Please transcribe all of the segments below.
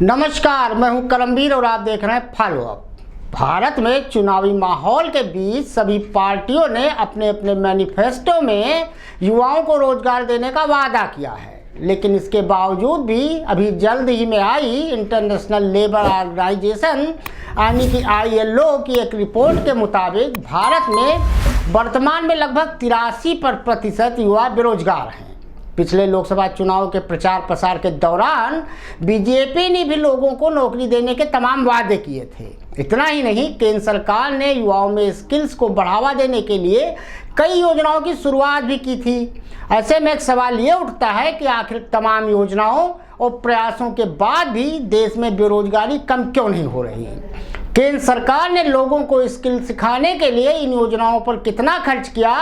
नमस्कार, मैं हूं करमवीर और आप देख रहे हैं फॉलो अप। भारत में चुनावी माहौल के बीच सभी पार्टियों ने अपने अपने मैनिफेस्टो में युवाओं को रोजगार देने का वादा किया है, लेकिन इसके बावजूद भी अभी जल्द ही में आई इंटरनेशनल लेबर ऑर्गेनाइजेशन यानी कि ILO की एक रिपोर्ट के मुताबिक भारत में वर्तमान में लगभग 83% युवा बेरोजगार हैं। पिछले लोकसभा चुनाव के प्रचार प्रसार के दौरान बीजेपी ने भी लोगों को नौकरी देने के तमाम वादे किए थे। इतना ही नहीं, केंद्र सरकार ने युवाओं में स्किल्स को बढ़ावा देने के लिए कई योजनाओं की शुरुआत भी की थी। ऐसे में एक सवाल ये उठता है कि आखिर तमाम योजनाओं और प्रयासों के बाद भी देश में बेरोजगारी कम क्यों नहीं हो रही। केंद्र सरकार ने लोगों को स्किल सिखाने के लिए इन योजनाओं पर कितना खर्च किया।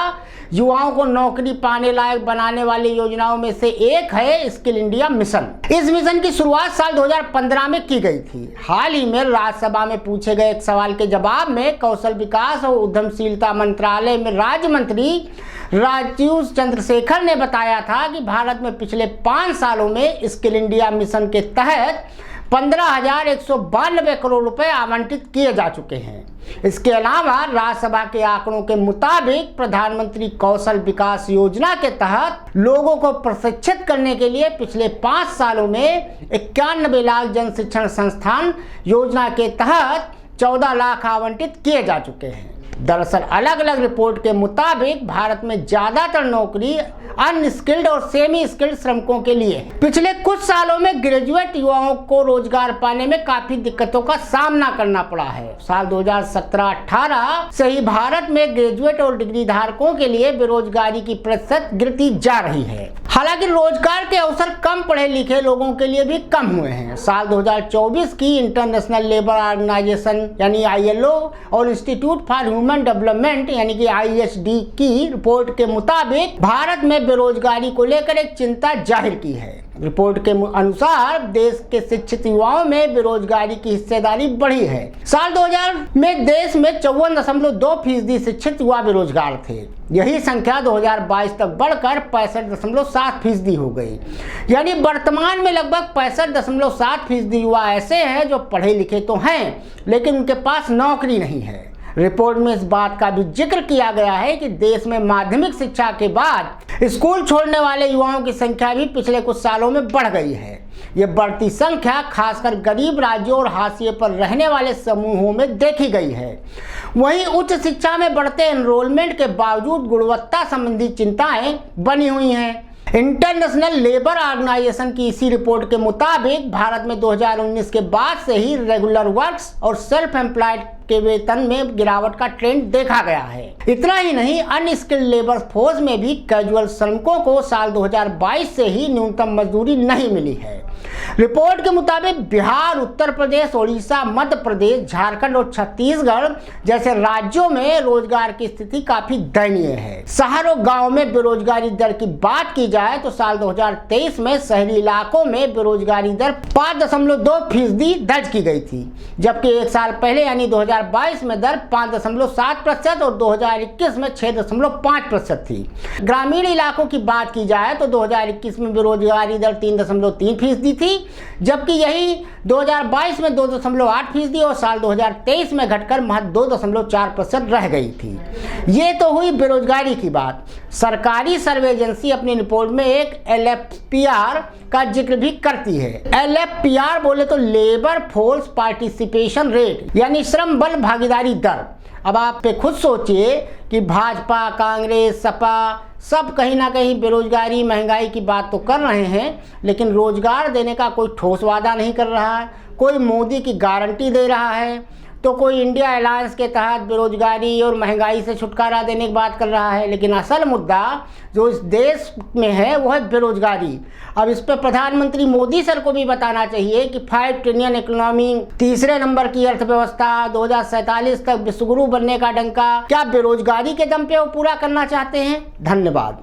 युवाओं को नौकरी पाने लायक बनाने वाली योजनाओं में से एक है स्किल इंडिया मिशन। इस मिशन की शुरुआत साल 2015 में की गई थी। हाल ही में राज्यसभा में पूछे गए एक सवाल के जवाब में कौशल विकास और उद्यमशीलता मंत्रालय में राज्य मंत्री राजीव चंद्रशेखर ने बताया था कि भारत में पिछले 5 सालों में स्किल इंडिया मिशन के तहत 15,192 करोड़ रुपए आवंटित किए जा चुके हैं। इसके अलावा राज्यसभा के आंकड़ों के मुताबिक प्रधानमंत्री कौशल विकास योजना के तहत लोगों को प्रशिक्षित करने के लिए पिछले 5 सालों में 91 लाख जन शिक्षण संस्थान योजना के तहत 14 लाख आवंटित किए जा चुके हैं। दरअसल अलग अलग रिपोर्ट के मुताबिक भारत में ज्यादातर नौकरी अनस्किल्ड और सेमी स्किल्ड श्रमिकों के लिए है। पिछले कुछ सालों में ग्रेजुएट युवाओं को रोजगार पाने में काफी दिक्कतों का सामना करना पड़ा है। साल 2017-18 से ही भारत में ग्रेजुएट और डिग्री धारकों के लिए बेरोजगारी की प्रतिशत गिरती जा रही है। हालांकि रोजगार के अवसर कम पढ़े लिखे लोगों के लिए भी कम हुए हैं। साल 2024 की इंटरनेशनल लेबर ऑर्गेनाइजेशन यानी ILO और इंस्टीट्यूट फॉर ह्यूमन डेवलपमेंट यानी कि ISD की रिपोर्ट के मुताबिक भारत में बेरोजगारी को लेकर एक चिंता जाहिर की है। रिपोर्ट के अनुसार देश के शिक्षित युवाओं में बेरोजगारी की हिस्सेदारी बढ़ी है। साल 2000 में देश में 54.2% शिक्षित युवा बेरोजगार थे। यही संख्या 2022 तक बढ़कर 65.7% हो गई। यानी वर्तमान में लगभग 65.7% युवा ऐसे हैं जो पढ़े लिखे तो हैं, लेकिन उनके पास नौकरी नहीं है। रिपोर्ट में इस बात का भी जिक्र किया गया है कि देश में माध्यमिक शिक्षा के बाद स्कूल छोड़ने वाले युवाओं की संख्या भी पिछले कुछ सालों में बढ़ गई है। ये बढ़ती संख्या खासकर गरीब राज्यों और हाशिए पर रहने वाले समूहों में देखी गई है। वहीं उच्च शिक्षा में बढ़ते एनरोलमेंट के बावजूद गुणवत्ता संबंधी चिंताएं बनी हुई हैं। इंटरनेशनल लेबर ऑर्गेनाइजेशन की इसी रिपोर्ट के मुताबिक भारत में 2019 के बाद से ही रेगुलर वर्क्स और सेल्फ एम्प्लॉयड के वेतन में गिरावट का ट्रेंड देखा गया है। इतना ही नहीं, अनस्किल्ड लेबर फोर्स में भी कैजुअल श्रमिकों को साल 2022 से ही न्यूनतम मजदूरी नहीं मिली है। रिपोर्ट के मुताबिक बिहार, उत्तर प्रदेश, ओडिशा, मध्य प्रदेश, झारखंड और छत्तीसगढ़ जैसे राज्यों में रोजगार की स्थिति काफी दयनीय है। शहर और गांव में बेरोजगारी दर की बात की जाए तो साल 2023 में शहरी इलाकों में बेरोजगारी दर 5.2% दर्ज की गई थी, जबकि एक साल पहले यानी 2022 में दर 5.7% और 2021 में 6.5% थी। ग्रामीण इलाकों की बात की जाए तो 2021 में बेरोजगारी दर 3.3% थी, जबकि यही 2022 में 2.8% और साल 2023 में घटकर महज 2.4% रह गई थी। ये तो हुई बेरोजगारी की बात। सरकारी सर्वे एजेंसी अपनी रिपोर्ट में एक LFPR का जिक्र भी करती है। LFPR बोले तो लेबर फोर्स पार्टिसिपेशन रेट यानी श्रम बल भागीदारी दर। अब आप पे खुद सोचिए कि भाजपा, कांग्रेस, सपा सब कहीं ना कहीं बेरोजगारी, महंगाई की बात तो कर रहे हैं, लेकिन रोजगार देने का कोई ठोस वादा नहीं कर रहा है। कोई मोदी की गारंटी दे रहा है तो कोई इंडिया अलायंस के तहत बेरोजगारी और महंगाई से छुटकारा देने की बात कर रहा है, लेकिन असल मुद्दा जो इस देश में है वो है बेरोजगारी। अब इस पर प्रधानमंत्री मोदी सर को भी बताना चाहिए कि 5 ट्रिलियन इकोनॉमी, 3रे नंबर की अर्थव्यवस्था, 2047 तक विश्वगुरु बनने का डंका क्या बेरोजगारी के दम पे वो पूरा करना चाहते हैं? धन्यवाद।